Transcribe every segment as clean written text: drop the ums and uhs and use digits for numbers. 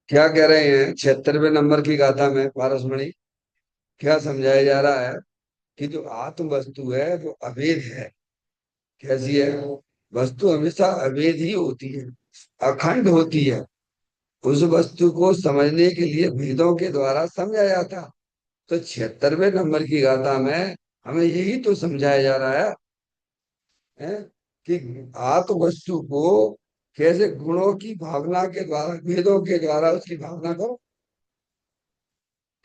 क्या कह रहे हैं 76वें नंबर की गाथा में पारसमणि? क्या समझाया जा रहा है कि जो आत्म वस्तु है वो अभेद है। कैसी है? वस्तु हमेशा अभेद ही होती है, अखंड होती है। उस वस्तु को समझने के लिए भेदों के द्वारा समझा जाता। तो 76वें नंबर की गाथा में हमें यही तो समझाया जा रहा है कि आत्म वस्तु को कैसे गुणों की भावना के द्वारा, भेदों के द्वारा उसकी भावना करो।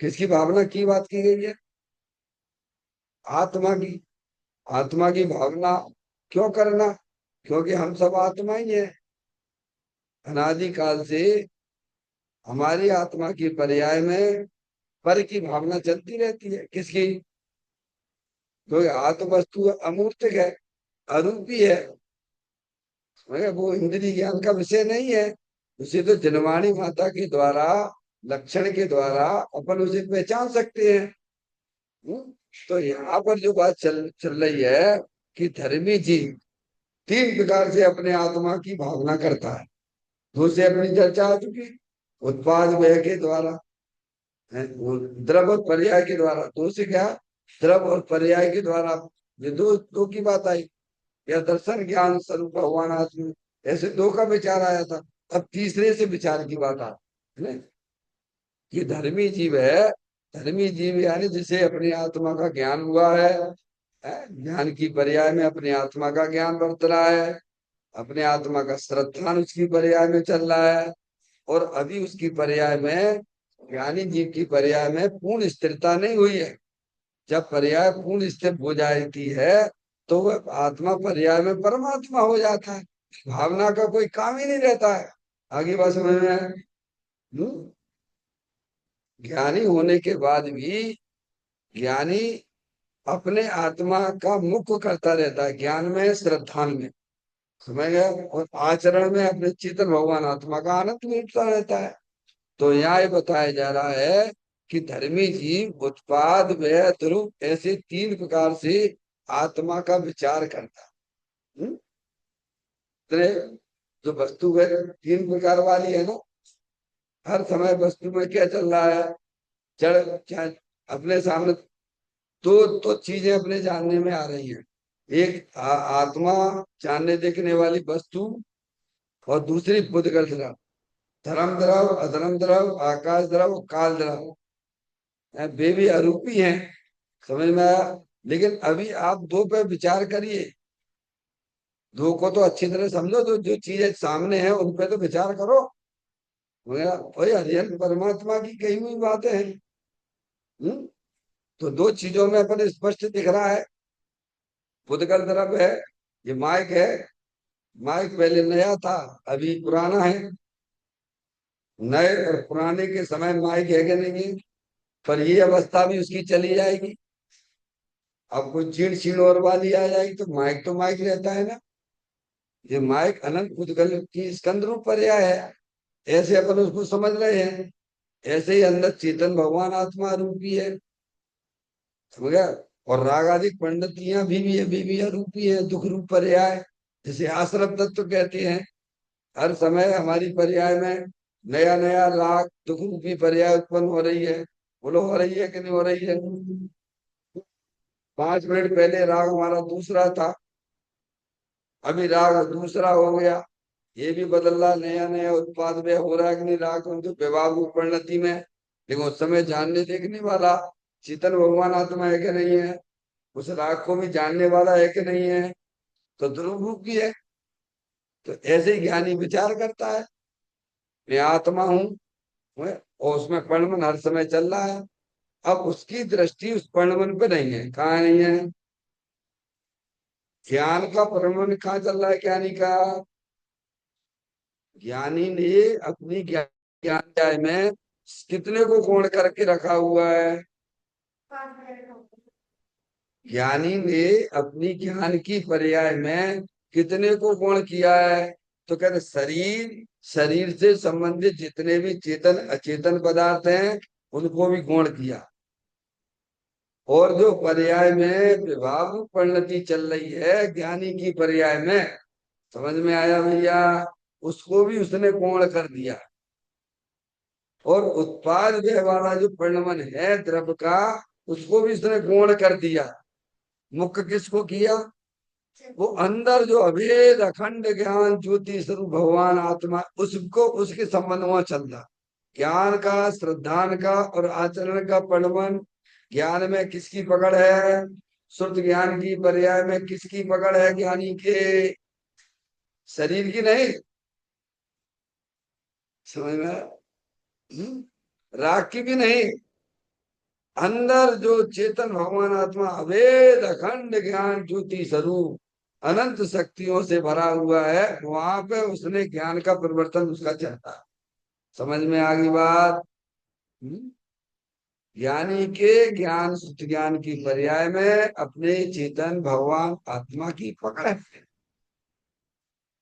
किसकी भावना की बात की गई है? आत्मा की। आत्मा की भावना क्यों करना? क्योंकि हम सब आत्मा ही है। अनादि काल से हमारी आत्मा की पर्याय में पर की भावना चलती रहती है। किसकी? क्योंकि आत्म वस्तु अमूर्तिक है, अरूपी है। मगर वो इंद्रिय ज्ञान का विषय नहीं है। उसे तो जनवाणी माता के द्वारा, लक्षण के द्वारा अपन उसे पहचान सकते हैं। हम्म? तो यहाँ पर जो बात चल चल रही है कि धर्मी जीव तीन प्रकार से अपने आत्मा की भावना करता है। दो से अपनी चर्चा आ चुकी। उत्पाद व्यय के द्वारा है, वो द्रव और पर्याय के द्वारा। दो से क्या? द्रव और पर्याय के द्वारा। ये दो दो की बात आई। या दर्शन ज्ञान स्वरूप भगवान आत्मा, ऐसे दो का विचार आया था। अब तीसरे से विचार की बात आ है ना? ये धर्मी जीव है। धर्मी जीव यानी जिसे अपनी आत्मा का ज्ञान हुआ है, ज्ञान की पर्याय में अपनी आत्मा का ज्ञान बरत रहा है। अपने आत्मा का श्रद्धान उसकी पर्याय में चल रहा है। और अभी उसकी पर्याय में, ज्ञानी जीव की पर्याय में पूर्ण स्थिरता नहीं हुई है। जब पर्याय पूर्ण स्थिर हो जाती है तो वह आत्मा पर्याय में परमात्मा हो जाता है। भावना का कोई काम ही नहीं रहता है। आगे बात समझ में है? ज्ञानी होने के बाद भी ज्ञानी अपने आत्मा का मुख्य करता रहता है, ज्ञान में, श्रद्धान में। समझ गया? और आचरण में अपने चेतन भगवान आत्मा का आनंद लूटता रहता है। तो यहाँ ये बताया जा रहा है कि धर्मी जीव उत्पाद व्यय ध्रुव ऐसे तीन प्रकार से आत्मा का विचार करता है। तो जो वस्तु है तीन प्रकार वाली है ना। हर समय वस्तु में क्या चल रहा है? जड़ क्या? अपने सामने दो तो चीजें अपने जानने में आ रही हैं। एक आत्मा, जानने देखने वाली वस्तु, और दूसरी बुद्धगल द्रव। धर्म द्रव, अधर्म द्रव, आकाश द्रव, काल द्रव। वे भी अरूपी हैं। समझ में आया? लेकिन अभी आप दो पे विचार करिए। दो को तो अच्छी तरह समझो, तो जो चीजें सामने हैं उन पे तो विचार करो। वही हरियन परमात्मा की कही हुई बातें हैं। हम्म? तो दो चीजों में अपन स्पष्ट दिख रहा है। भूतगल तरफ है, ये माइक है। माइक पहले नया था, अभी पुराना है। नए और पुराने के समय माइक है कि नहीं है? पर ये अवस्था भी उसकी चली जाएगी। अब कोई चीड़ चीड़ और वाली आ जाएगी तो माइक रहता है ना। ये माइक अनंत भूतगल की स्कंद रूप पर्याय है। ऐसे अपन उसको समझ रहे हैं। ऐसे ही अंदर चेतन भगवान आत्मा रूपी है। समझ गया? और राग आदि पंडितियां भी रूपी है, दुख रूप पर्याय, जिसे आश्रम तत्व कहते हैं। हर समय हमारी पर्याय में नया नया राग दुख रूपी पर्याय उत्पन्न हो रही है। बोलो, हो रही है कि नहीं हो रही है? 5 मिनट पहले राग हमारा दूसरा था, अभी राग दूसरा हो गया। ये भी बदल रहा, नया नया उत्पाद में हो रहा है कि नहीं राग तो विवाह परिणति में। लेकिन उस समय जानने देखने वाला चेतन भगवान आत्मा है कि नहीं है? उस राग को भी जानने वाला है कि नहीं है? तो ध्रुव रूप की है। तो ऐसे ही ज्ञानी विचार करता है, मैं आत्मा हूँ, और उसमें परिणमन हर समय चल रहा है। अब उसकी दृष्टि उस परिणमन पे नहीं है। कहाँ नहीं है? ज्ञान का परिणमन कहाँ चल रहा है ज्ञानी का? ज्ञानी ने अपनी ज्ञान में कितने को गुण करके रखा हुआ है? ज्ञानी ने अपनी ज्ञान की पर्याय में कितने को गुण किया है? तो कहते शरीर, शरीर से संबंधित जितने भी चेतन अचेतन पदार्थ हैं उनको भी गुण किया। और जो पर्याय में विभाग परिणति चल रही है ज्ञानी की पर्याय में, समझ में आया भैया? उसको भी उसने गुण कर दिया। और उत्पाद व्यय वाला जो परिणमन है द्रव्य का, उसको भी इसने गौण कर दिया। मुख्य किसको किया? वो अंदर जो अभेद अखंड ज्ञान ज्योति स्वरूप भगवान आत्मा, उसको उसके संबंध में चल रहा। ज्ञान का, श्रद्धान का और आचरण का परिणमन। ज्ञान में किसकी पकड़ है? शुद्ध ज्ञान की। पर्याय में किसकी पकड़ है ज्ञानी के? शरीर की नहीं। समझ में आया? राग की भी नहीं। अंदर जो चेतन भगवान आत्मा अभेद अखंड ज्ञान ज्योति स्वरूप अनंत शक्तियों से भरा हुआ है, वहां पे उसने ज्ञान का परिवर्तन उसका चाहता है। समझ में आ गई बात? हम्म? ज्ञानी के ज्ञान शुद्ध ज्ञान की पर्याय में अपने चेतन भगवान आत्मा की पकड़ है।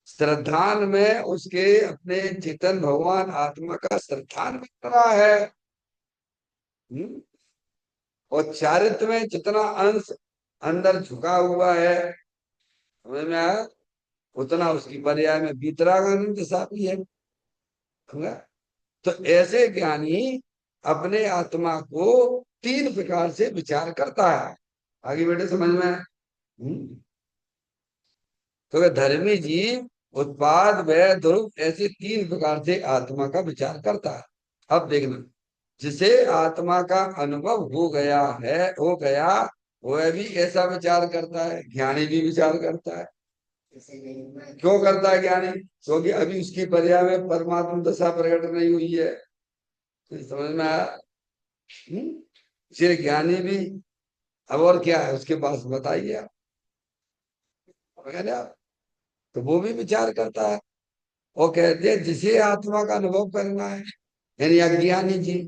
श्रद्धान में उसके अपने चेतन भगवान आत्मा का श्रद्धान बन रहा है। हम्म? और चारित्र में जितना अंश अंदर झुका हुआ है, समझ में आया, उतना उसकी पर्याय में वीतरागानंद दशा भी है। समझा? तो ऐसे ज्ञानी अपने आत्मा को तीन प्रकार से विचार करता है। आगे बेटे समझ में? तो धर्मी जीव उत्पाद व्यय ध्रुव ऐसे तीन प्रकार से आत्मा का विचार करता है। अब देखना, जिसे आत्मा का अनुभव हो गया, वह भी ऐसा विचार करता है। ज्ञानी भी विचार करता है। क्यों करता है ज्ञानी? क्योंकि अभी उसकी पर्याय में परमात्मा दशा प्रकट नहीं हुई है। तो समझ में आया? इसलिए ज्ञानी भी। अब और क्या है उसके पास, बताइए आप। है ना? तो वो भी विचार करता है। वो कहते हैं जिसे आत्मा का अनुभव करना है, यानी अज्ञानी जी,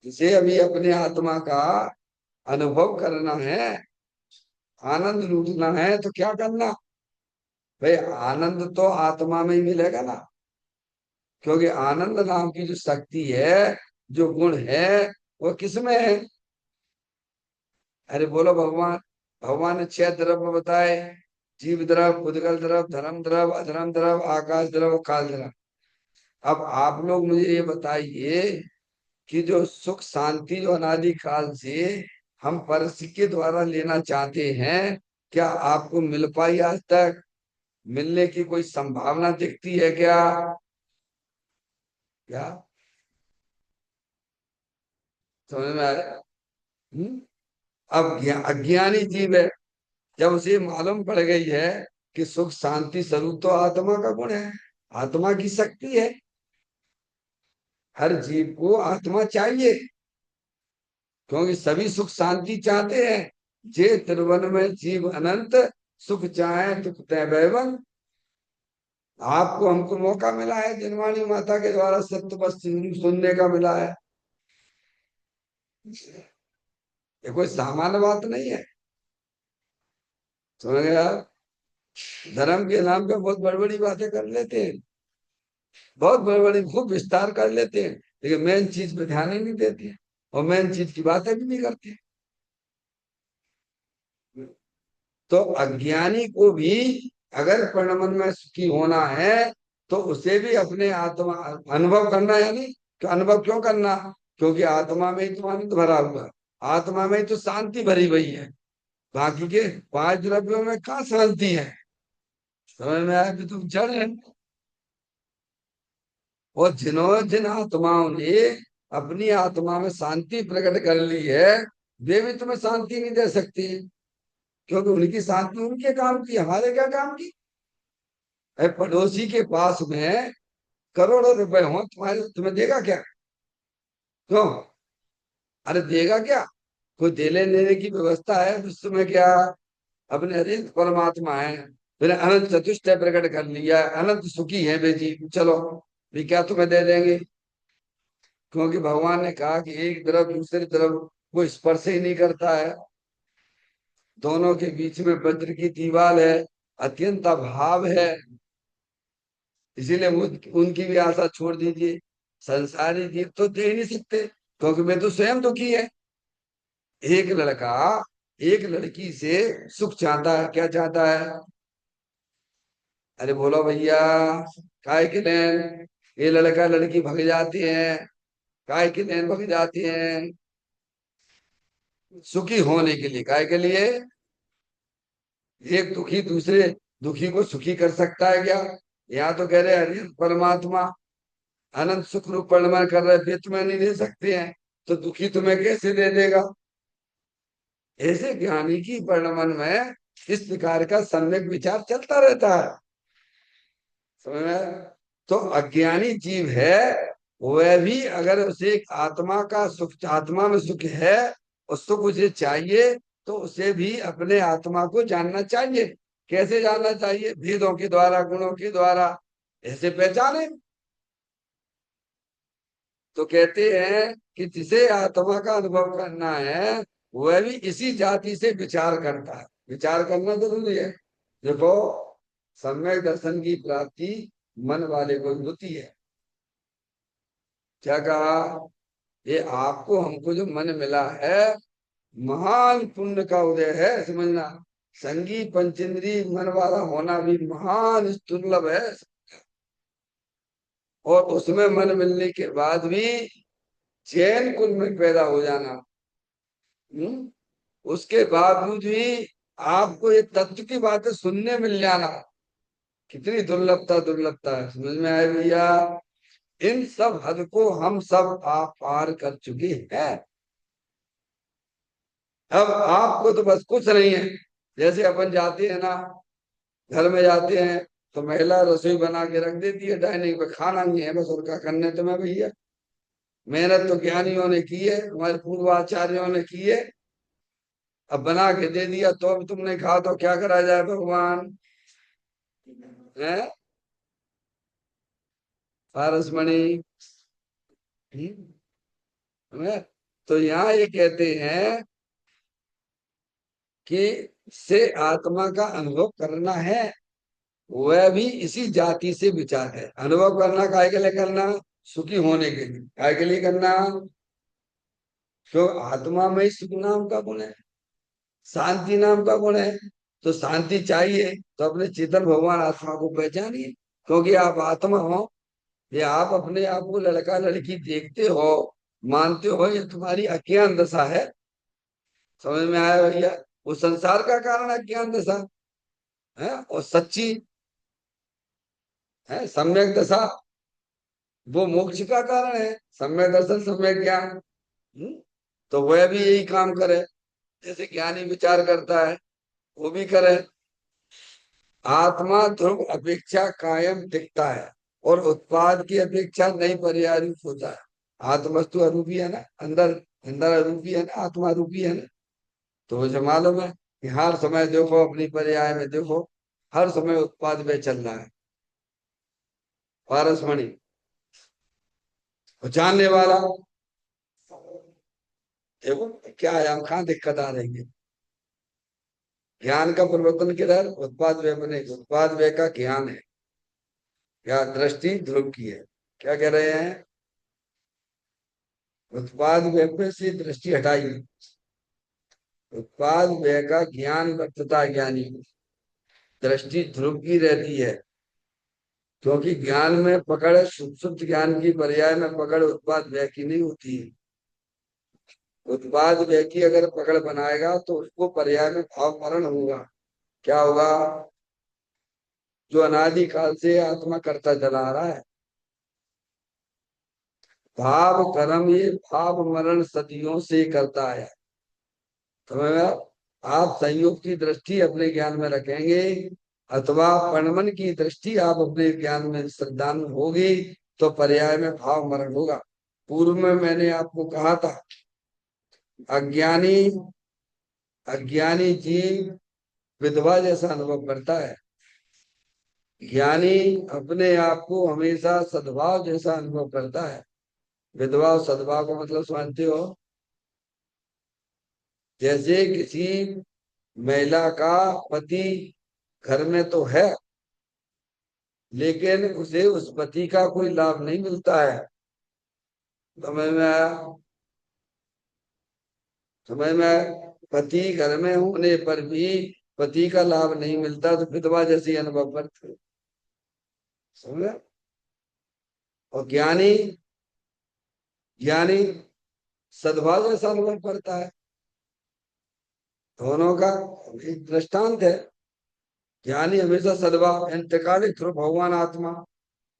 जिसे अभी अपने आत्मा का अनुभव करना है, आनंद लूटना है, तो क्या करना? भाई आनंद तो आत्मा में ही मिलेगा ना। क्योंकि आनंद नाम की जो शक्ति है, जो गुण है, वो किसमें है? अरे बोलो भगवान। भगवान ने 6 द्रव्य बताए। जीव द्रव, उदगल द्रव, धर्म द्रव, अधर्म द्रव, आकाश द्रव, काल द्रव। अब आप लोग मुझे ये बताइए कि जो सुख शांति जो अनादि काल से हम परस्य के द्वारा लेना चाहते हैं, क्या आपको मिल पाई आज तक? मिलने की कोई संभावना दिखती है क्या? क्या समझ में आ रहा है? हम्म? अब अज्ञानी जीव है, जब उसे मालूम पड़ गई है कि सुख शांति स्वरूप तो आत्मा का गुण है, आत्मा की शक्ति है, हर जीव को आत्मा चाहिए, क्योंकि सभी सुख शांति चाहते हैं। जे त्रिवन में जीव अनंत, सुख चाहे दुख तय बैवन। आपको हमको मौका मिला है जनवाणी माता के द्वारा सत्य बस सुनने का मिला है। ये कोई सामान्य बात नहीं है। समझ गए आप? धर्म के नाम पे बहुत बड़ी बड़ी बातें कर लेते हैं, बहुत बड़ी बड़ी खूब विस्तार कर लेते हैं, लेकिन मेन चीज पे ध्यान ही नहीं देते हैं, और मेन चीज की बातें भी नहीं करते। तो अज्ञानी को भी अगर परिणमन में सुखी होना है, तो उसे भी अपने आत्मा अनुभव करना है। यानी तो अनुभव क्यों करना? क्योंकि आत्मा में ही तो आनंद भरा हुआ है, आत्मा में ही तो शांति भरी हुई है। बाकी के 5 द्रव्यों में कहाँ शांति है? समझ में आया कि तुम जड़ है। और जिन आत्माओं ने अपनी आत्मा में शांति प्रकट कर ली है, वे भी तुम्हें शांति नहीं दे सकती, क्योंकि उनकी शांति उनके काम की, हमारे क्या काम की? अरे पड़ोसी के पास में करोड़ों रुपए हो तुम्हारे, तुम्हें देगा क्या? क्यों? अरे देगा क्या? कोई देने लेने की व्यवस्था है विश्व में क्या? अपने अनंत परमात्मा है, फिर अनंत चतुष्टय प्रकट कर लिया, अनंत सुखी है बेजी, चलो भी क्या तुम्हें दे देंगे? क्योंकि भगवान ने कहा कि एक तरफ दूसरी तरफ वो स्पर्श ही नहीं करता है, दोनों के बीच में वज्र की दीवार है, अत्यंत अभाव है। इसीलिए उनकी भी आशा छोड़ दीजिए। संसारी जीव तो दे ही नहीं सकते, क्योंकि वे तो स्वयं दुखी है। एक लड़का एक लड़की से सुख चाहता है, क्या चाहता है? अरे बोलो भैया, काय के लेन? ये लड़का लड़की भग जाती है, काय की नैन बह जाती हैं? सुखी होने के लिए। काय के लिए? एक दुखी दूसरे दुखी को सुखी कर सकता है क्या? यहाँ तो कह रहे हरि परमात्मा अनंत सुख रूप परिणमन कर रहे, वे तुम्हें नहीं दे सकते हैं, तो दुखी तुम्हें कैसे दे देगा? ऐसे ज्ञानी की परिणमन में इस प्रकार का सम्यक विचार चलता रहता है। समझ में आया? तो अज्ञानी जीव है, वह भी अगर उसे एक आत्मा का सुख, आत्मा में सुख है और सुख उसे चाहिए, तो उसे भी अपने आत्मा को जानना चाहिए। कैसे जानना चाहिए? भेदों के द्वारा, गुणों के द्वारा। ऐसे पहचाने। तो कहते हैं कि जिसे आत्मा का अनुभव करना है, वह भी इसी जाति से विचार करता है। विचार करना जरूरी है। देखो, सम्यक दर्शन की प्राप्ति मन वाले को ही होती है। क्या कहा? ये आपको हमको जो मन मिला है, महान पुण्य का उदय है, समझना। संगी पंचेंद्री मन वाला होना भी महान दुर्लभ है। और उसमें मन मिलने के बाद भी चैन कुल में पैदा हो जाना, उसके बावजूद भी आपको ये तत्व की बातें सुनने मिल जाना, कितनी दुर्लभता, दुर्लभता है। समझ में आए भैया? इन सब हद को हम सब आप पार कर चुके हैं। अब आपको तो बस कुछ नहीं है। जैसे अपन जाते हैं ना, घर में जाते हैं, तो महिला रसोई बना के रख देती है डाइनिंग पे, खाना नहीं है बस, और क्या करने तुम्हें भैया? मेहनत तो ज्ञानियों ने की है, हमारे पूर्वाचार्यों ने की है। अब बना के दे दिया, तो अब तुमने कहा तो क्या करा जाए भगवान? है पारसमणि। है? तो यहाँ ये कहते हैं कि से आत्मा का अनुभव करना है, वह भी इसी जाति से विचार है। अनुभव करना काय के लिए करना? सुखी होने के लिए। काय के लिए करना? क्यों? आत्मा में ही सुख नाम का गुण है, शांति नाम का गुण है। तो शांति चाहिए तो अपने चेतन भगवान आत्मा को पहचानिए। क्योंकि आप आत्मा हो, ये आप अपने आप को लड़का लड़की देखते हो, मानते हो, ये तुम्हारी अज्ञान दशा है। समझ में आया भैया? वो संसार का कारण अज्ञान दशा है, और सच्ची है सम्यक दशा, वो मोक्ष का कारण है। सम्यक दर्शन, सम्यक ज्ञान। तो वह भी यही काम करे, जैसे ज्ञानी विचार करता है, वो भी करे। आत्मा ध्रुव अपेक्षा कायम टिकता है, और उत्पाद की अपेक्षा नहीं पर्यारूप होता है। आत्मस्तु अरूपी है ना, अंदर अंदर अरूपी है ना, आत्मा रूपी है ना। तो मुझे मालूम है कि हर समय देखो, अपनी पर्याय में देखो, हर समय उत्पाद में चल रहा है। पारसमणि जानने वाला। देखो क्या है, हम कहाँ दिक्कत आ रही है? ज्ञान का परिवर्तन किधर? उत्पाद व्यय में नहीं, उत्पाद व्यय का ज्ञान है। क्या दृष्टि ध्रुव की है? क्या कह रहे हैं? उत्पाद व्यय पे से दृष्टि हटाई। उत्पाद व्यय का ज्ञान वर्तता ज्ञानी को, दृष्टि ध्रुव की रहती है। क्योंकि ज्ञान में पकड़, सुप्त ज्ञान की पर्याय में पकड़ उत्पाद व्यय की नहीं होती है। उत्पाद व्यय की अगर पकड़ बनाएगा तो उसको पर्याय में भाव मरण होगा। क्या होगा? जो अनादि काल से आत्मा करता चला आ रहा है, भाव कर्म, ये भाव मरण सदियों से करता है। समझ में? आप संयोग की दृष्टि अपने ज्ञान में रखेंगे, अथवा पणमन की दृष्टि आप अपने ज्ञान में श्रद्धान होगी, तो पर्याय में भाव मरण होगा। पूर्व में मैंने आपको कहा था, अज्ञानी अज्ञानी जीव विधवा जैसा अनुभव करता है, ज्ञानी अपने आप को हमेशा सद्भाव जैसा अनुभव करता है। विधवा और सद्भाव का मतलब समझते हो? जैसे किसी महिला का पति घर में तो है, लेकिन उसे उस पति का कोई लाभ नहीं मिलता है। समझ में आया? समझ में आया? पति घर में होने पर भी पति का लाभ नहीं मिलता, तो विधवा जैसी अनुभव करते। समझ? और ज्ञानी ज्ञानी सद्भाव जैसा अनुभव करता है। दोनों का एक दृष्टांत है। ज्ञानी हमेशा सद्भाव इंतकालिक ध्रुव भगवान आत्मा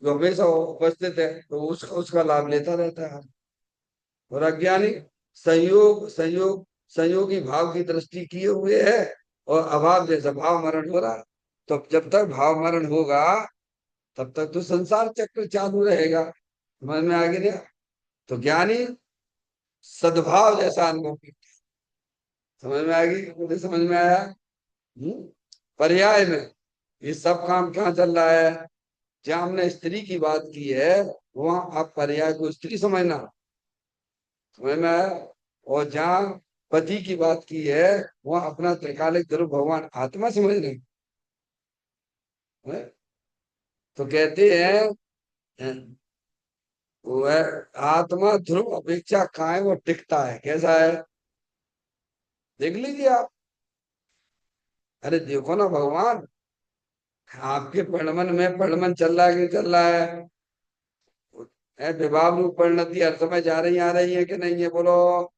जो हमेशा उपस्थित है, तो उसका उसका लाभ लेता रहता है। और अज्ञानी संयोग संयोग संयोगी भाव की दृष्टि किए हुए है, और अभाव जैसा भाव मरण हो रहा है। तो जब तक भाव मरण होगा तब तक तो संसार चक्र चालू रहेगा। समझ में आ गया? तो ज्ञानी सद्भाव जैसा अनुभव करता है। समझ में आ गई? मुझे समझ में आया। हम्म? पर्याय में ये सब काम कहाँ चल रहा है? जहां हमने स्त्री की बात की है, वहां आप पर्याय को स्त्री समझना। समझ में आया? और जहाँ पति की बात की है, वहां अपना त्रिकालिक ध्रुव भगवान आत्मा समझ रहे हैं। तो कहते हैं वो है आत्मा ध्रुव अपेक्षा कायम और टिकता है। कैसा है? देख लीजिए आप। अरे देखो ना भगवान, आपके पड़मन में पड़मन चल रहा है कि चल रहा है विभाव रूप परिणति हर समय जा रही आ रही है कि नहीं है, बोलो।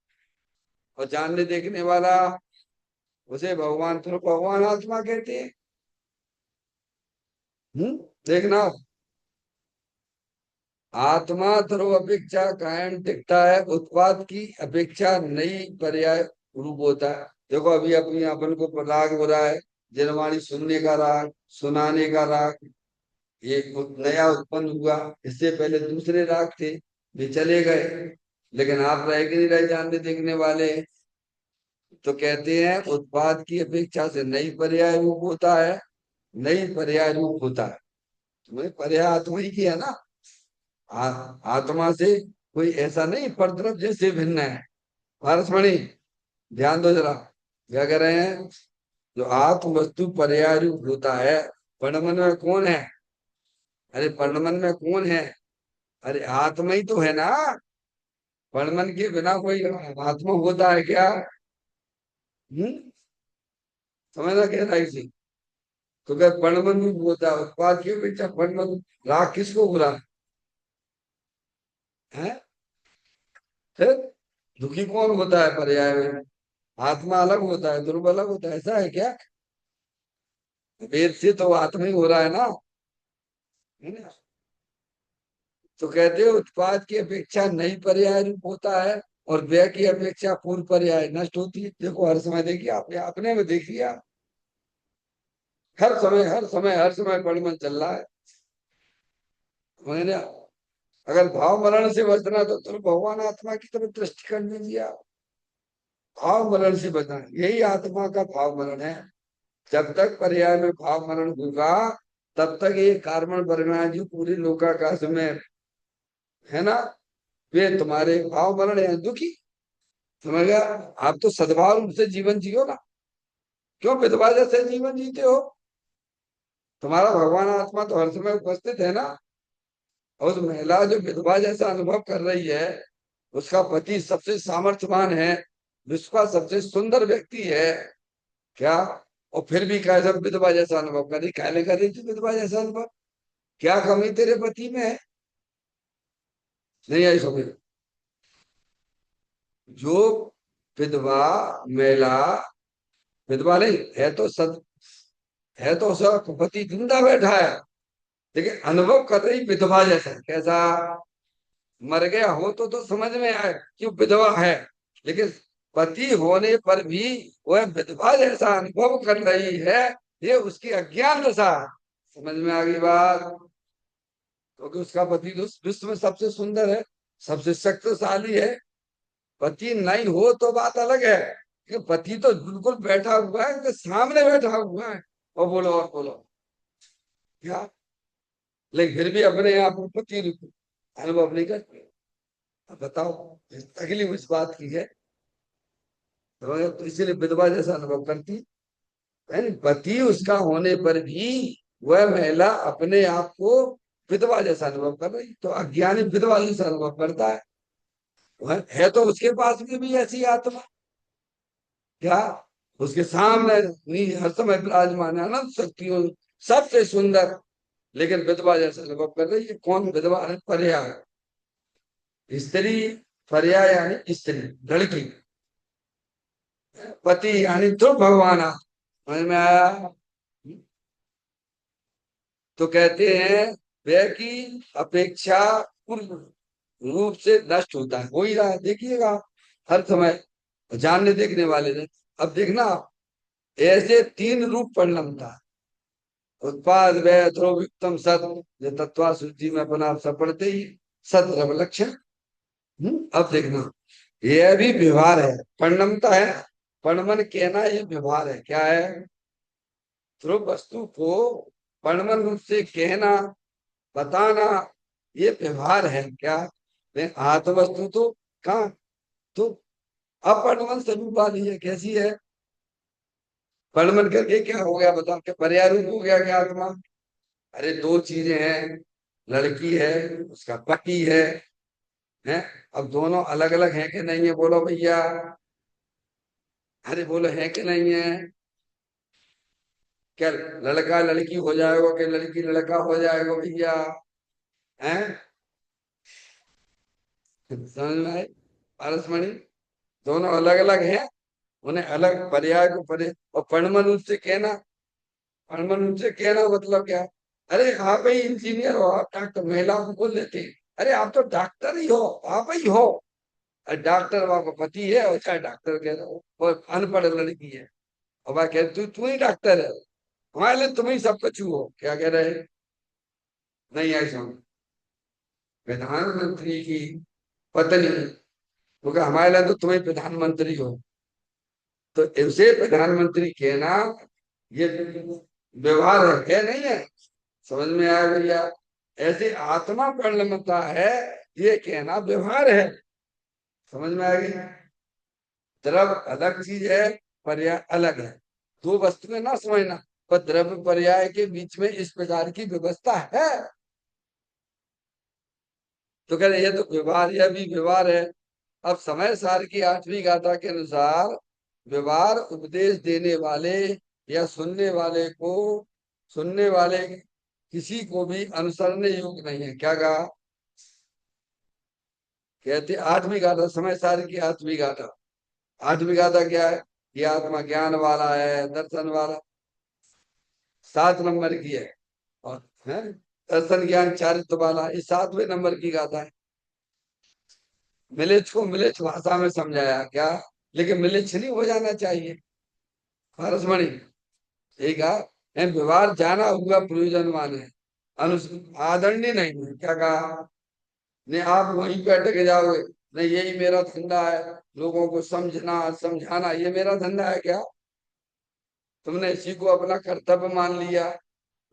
और जानने देखने वाला, उसे भगवान ध्रुव भगवान आत्मा कहते हैं। देखना, आत्मा ध्रुव अपेक्षा कायम टिकता है, उत्पाद की अपेक्षा नई पर्याय रूप होता है। देखो अभी अपनी अपन को राग हो रहा है, जनवाणी सुनने का राग, सुनाने का राग, ये नया उत्पन्न हुआ। इससे पहले दूसरे राग थे, वे चले गए, लेकिन आप रह के नहीं रहे जानने देखने वाले। तो कहते हैं उत्पाद की अपेक्षा से नई पर्याय रूप होता है, नई पर्याय रूप होता है। तुम्हें पर्याय आत्मा ही की है ना। आत्मा से कोई ऐसा नहीं परद्रव्य जैसे भिन्न है। पारसमणि, ध्यान दो जरा, क्या कह रहे हैं? जो आत्म वस्तु पर्याय रूप होता है, परमन में कौन है? अरे परमन में कौन है? अरे आत्मा ही तो है ना। परमन के बिना कोई आत्मा होता है क्या? हम्म? समझना कह रहा है इसी। तो क्या परमन रूप होता है, उत्पाद की अपेक्षा परमन। राग किसको बुरा है? फिर दुखी कौन होता है पर्याय में? आत्मा अलग होता है, ध्रुव अलग होता है, ऐसा है क्या? वेद से तो आत्मा ही हो रहा है ना, है ना? तो कहते हो उत्पाद की अपेक्षा नई पर्याय रूप होता है, और व्यय की अपेक्षा पूर्व पर्याय नष्ट होती है। देखो हर समय देखिए, आपने अपने में देखिए आप, हर समय परिवर्तन चल रहा है। मैंने, अगर भाव मरण से बचना तो भगवान आत्मा की तरफ दृष्टि कर लीजिए आप। भाव मरण से बचना, यही आत्मा का भाव मरण है। जब तक पर्याय में भाव मरण होगा, तब तक ये कार्बन वर्गना जो पूरी लोकाकाश में है ना, वे तुम्हारे भाव मरण है दुखी। समझ गया? आप तो सद्भाव रूप से जीवन जियो ना। क्यों विधवा जैसे जीवन जीते हो? तुम्हारा भगवान आत्मा तो हर समय उपस्थित है ना। और उस महिला जो विधवा जैसा अनुभव कर रही है, उसका पति सबसे सामर्थ्यवान है, विश्व का सबसे सुंदर व्यक्ति है, क्या? और फिर भी कैसा विधवा जैसा अनुभव कर रही? कहने कर रही थी विधवा जैसा अनुभव? क्या कमी तेरे पति में है? नहीं आई समझ? जो विधवा महिला, विधवा नहीं है तो सद, है तो उसका पति जिंदा बैठा है, लेकिन अनुभव कर रही विधवा जैसा। कैसा? मर गया हो तो समझ में आए कि वो विधवा है, लेकिन पति होने पर भी वह विधवा जैसा अनुभव कर रही है। ये उसकी अज्ञान दशा है। समझ में आ गई बात? क्योंकि उसका पति तो विश्व में सबसे सुंदर है, सबसे शक्तिशाली है। पति नहीं हो तो बात अलग है, कि पति तो बिल्कुल बैठा हुआ है, उनके सामने बैठा हुआ है। और बोलो क्या? लेकिन फिर भी अपने आप को पति रूप अनुभव नहीं करते। अब बताओ, तकलीफ इस बात की है। तो इसीलिए विधवा जैसा अनुभव करती है ना? पति उसका होने पर भी वह महिला अपने आप को विधवा जैसा अनुभव कर रही, तो अज्ञानी विधवा जैसा अनुभव करता है। वह है तो उसके पास भी ऐसी आत्मा, क्या? उसके सामने हर समय विराजमान है, अनंत शक्तियों, सबसे सुंदर, लेकिन विधवा जैसा अनुभव कर रही है। कौन विधवा है? पर्याय स्त्री। पर्याय यानी स्त्री, लड़की। पति यानी तो भगवान आप। समझ में आया? तो कहते हैं वह की अपेक्षा पूर्ण रूप से नष्ट होता है, हो ही रहा है, देखिएगा हर समय, जानने देखने वाले ने। अब देखना, ऐसे तीन रूप परिणमता है, उत्पाद व्यय ध्रुव युक्तम सत, जो तत्वा शुद्धि में अपना आप सब पढ़ते ही, सत द्रव लक्षण। अब देखना, यह भी व्यवहार है, परिणमता है। परिणमन कहना ये व्यवहार है, क्या है? ध्रुव वस्तु को परिणमन रूप से कहना, बताना, ये व्यवहार है क्या? आत्म वस्तु तो कहाँ, तो अपरिणमन स्वरूप वाली है। कैसी है? परिणमन करके क्या हो गया बताओ, क्या पर्याय रूप हो गया क्या आत्मा? अरे दो चीजें हैं, लड़की है, उसका पति है। अब दोनों अलग अलग हैं कि नहीं है, बोलो भैया। अरे बोलो, है कि नहीं है? क्या लड़का लड़की हो जाएगा, कि लड़की लड़का हो जाएगा भैया? हैं? समझ में आए? पारसमणि, दोनों अलग अलग हैं, उन्हें अलग पर्याय को परे, और परिणमन रूप से कहना, परिणमन रूप से कहना मतलब क्या? अरे आप ही इंजीनियर हो, आप डॉक्टर, महिला को बोल देते हैं, अरे आप तो डॉक्टर ही हो, आप ही हो। डॉक्टर आपका पति है, और चाहे डॉक्टर कह रहे हो, और अनपढ़ लड़की है, और वह कह तू तू ही डॉक्टर है, हमारे लिए तुम ही सब कुछ हो। क्या कह रहे हैं? नहीं ऐसा, प्रधानमंत्री की पत्नी, वो कहा हमारे लिए तो तुम्हें प्रधानमंत्री हो, तो इसे प्रधानमंत्री कहना ये व्यवहार है नहीं है? समझ में आया भैया? ऐसे आत्मा परिणमता है, ये कहना व्यवहार है। समझ में आ गई? द्रव अलग चीज है, पर्याय अलग है, दो वस्तुएं ना समझना। पर द्रव्य पर्याय के बीच में इस प्रकार की व्यवस्था है। तो कह रहे ये तो व्यवहार, यह भी व्यवहार है। अब समय सार की आठवीं गाथा के अनुसार, व्यवहार उपदेश देने वाले या सुनने वाले किसी को भी अनुसरने योग्य नहीं है। क्या कहा? कहते आठवीं गाथा, समय सार की आठवीं गाथा। आठवीं गाथा क्या है? ये आत्मा ज्ञान वाला है, दर्शन वाला, 7 नंबर की है। और है दर्शन ज्ञान चारित्व वाला, ये 7वें नंबर की गाथा है। मिलेच्छ को मिलेच्छ भाषा में समझाया क्या, लेकिन मिलेच्छ नहीं हो जाना चाहिए। पारसमणि, ठीक है, व्यवहार जाना हुआ प्रयोजनवान है, अनु आदरणीय नहीं है। क्या कहा? नहीं आप वहीं पे अटक जाओगे, नहीं यही मेरा धंधा है, लोगों को समझना समझाना, ये मेरा धंधा है क्या? तुमने इसी को अपना कर्तव्य मान लिया,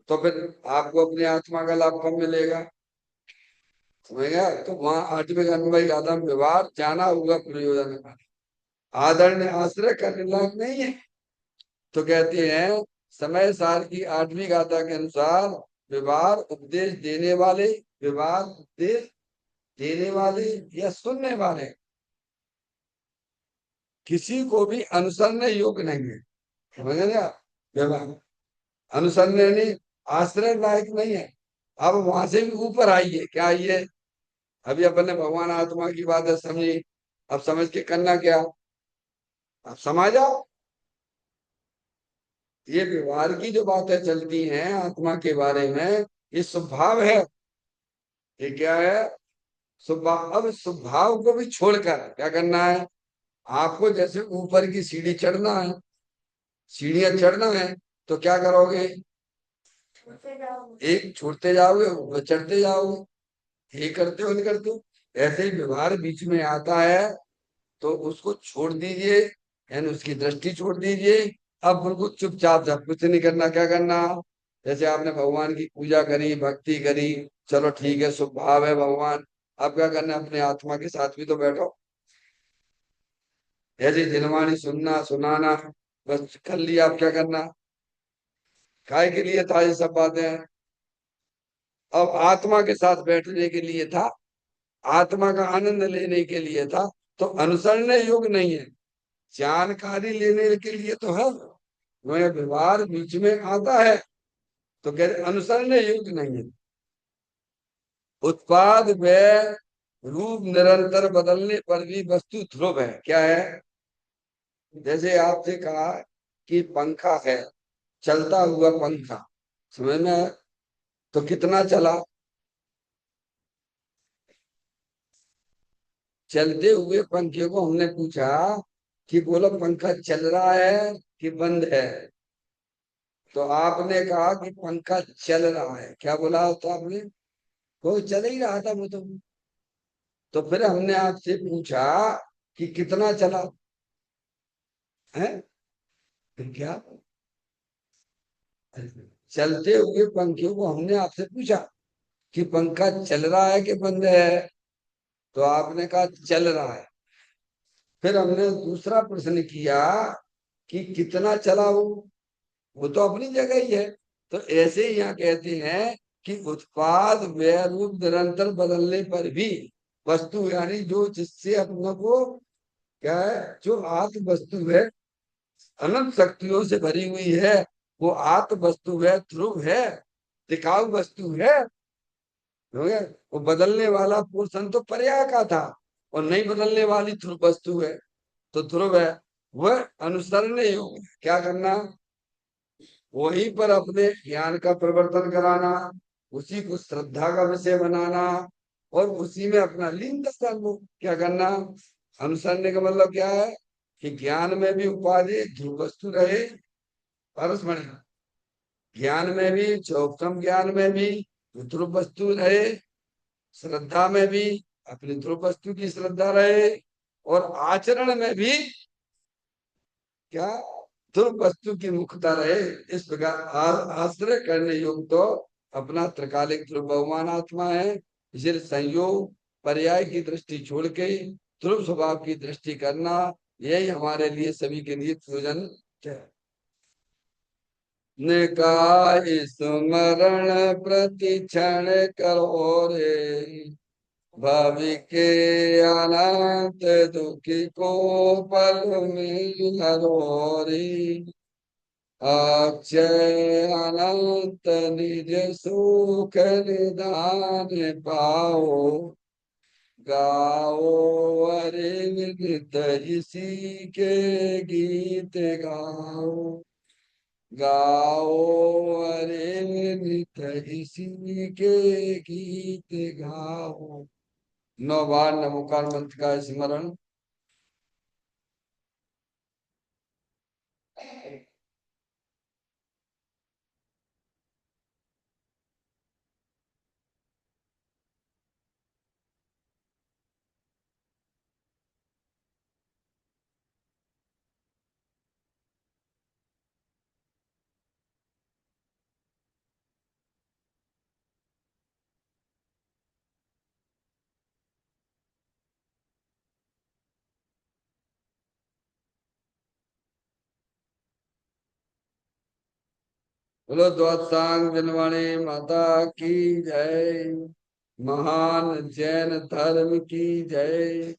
तो फिर आपको अपनी आत्मा का लाभ कब मिलेगा? समझ गया? तो वहां 8वें आदम, व्यवहार जाना हुआ प्रयोजन है, आदरणीय आश्रय करने लायक नहीं है। तो कहते हैं समय सार की 8वीं गाथा के अनुसार, व्यवहार उपदेश देने वाले, व्यवहार उपदेश देने वाले या सुनने वाले किसी को भी अनुसरने योग्य नहीं है। समझ गए आप? व्यवहार अनुसरने नहीं, आश्रय लायक नहीं है। अब वहां से भी ऊपर आइए, क्या आइए? अभी अपन ने भगवान आत्मा की बात है समझी, अब समझ के करना क्या? अब समझ आओ, ये व्यवहार की जो बातें चलती हैं आत्मा के बारे में, ये स्वभाव है। ये क्या है? स्वभाव। अब स्वभाव को भी छोड़कर क्या करना है? आपको जैसे ऊपर की सीढ़ी चढ़ना है, सीढ़ियां चढ़ना है, तो क्या करोगे? एक छोड़ते जाओगे, ऊपर चढ़ते जाओगे, ये करते हो नहीं करते हो? ऐसे ही व्यवहार बीच में आता है, तो उसको छोड़ दीजिए, यानी उसकी दृष्टि छोड़ दीजिए। अब बिल्कुल चुपचाप, जब कुछ नहीं करना, क्या करना? जैसे आपने भगवान की पूजा करी, भक्ति करी, चलो ठीक है, स्वभाव है भगवान, अब क्या करना? अपने आत्मा के साथ भी तो बैठो। ऐसे दिनवाणी सुनना सुनाना, बस कर लिया, अब क्या करना? काय के लिए था ये सब बातें? अब आत्मा के साथ बैठने के लिए था, आत्मा का आनंद लेने के लिए था, तो अनुसरने योग्य नहीं है। जानकारी लेने के लिए तो है, वह व्यवहार बीच में आता है, तो कहते अनुसरने योग्य नहीं है। उत्पाद व्यय रूप निरंतर बदलने पर भी वस्तु ध्रुव है, क्या है? जैसे आपसे कहा कि पंखा है, चलता हुआ पंखा, समझ में आया? तो कितना चला? चलते हुए पंखे को हमने पूछा कि बोलो पंखा चल रहा है कि बंद है? तो आपने कहा कि पंखा चल रहा है। क्या बोला था आपने? वो चल ही रहा था वो तो फिर हमने आपसे पूछा कि कितना चला है? फिर क्या? चलते हुए पंखे को हमने आपसे पूछा कि पंखा चल रहा है कि बंद है? तो आपने कहा चल रहा है। फिर हमने दूसरा प्रश्न किया कि कितना चला वो तो अपनी जगह ही है। तो ऐसे ही यहाँ कहते हैं कि उत्पाद व्यय रूप निरंतर बदलने पर भी वस्तु, यानी जो जिससे अपनों को क्या है, जो आत्म वस्तु है, अनंत शक्तियों से भरी हुई है, वो आत्म वस्तु है, ध्रुव है, टिकाऊ वस्तु है। हो गया? वो बदलने वाला पोर्शन तो पर्याय का था, और नहीं बदलने वाली ध्रुव वस्तु है, तो ध्रुव है। वह अनुसरणीय योग है। क्या करना? वहीं पर अपने ज्ञान का प्रवर्तन कराना, उसी को श्रद्धा का विषय बनाना, और उसी में अपना लीन करना। क्या करना? अनुसरने का मतलब क्या है? कि ज्ञान में भी उपाधि ध्रुव वस्तु रहे, परस्मरण ज्ञान में भी, चौकम ज्ञान में भी ध्रुव वस्तु रहे, श्रद्धा में भी अपनी ध्रुव वस्तु की श्रद्धा रहे, और आचरण में भी क्या, ध्रुव वस्तु की मुख्यता रहे। इस प्रकार आश्रय करने योग्य तो अपना त्रिकालिक ध्रुव बहुमान आत्मा है। इसलिए संयोग पर्याय की दृष्टि छोड़ के ध्रुव स्वभाव की दृष्टि करना, यही हमारे लिए सभी के लिए प्रयोजन है। निकाय स्मरण प्रति क्षण करो रे, भावी के अनंत दुखी को पल में हरो रे। अक्षय अनंत निज सुख निदान पाओ, गाओ अरे नित इसी के गीत गाओ, गाओ अरे नित इसी के गीत गाओ। 9 बार नमोकार मंत्र का स्मरण। बोलो द्वादशांग जनवाणी माता की जय। महान जैन धर्म की जय।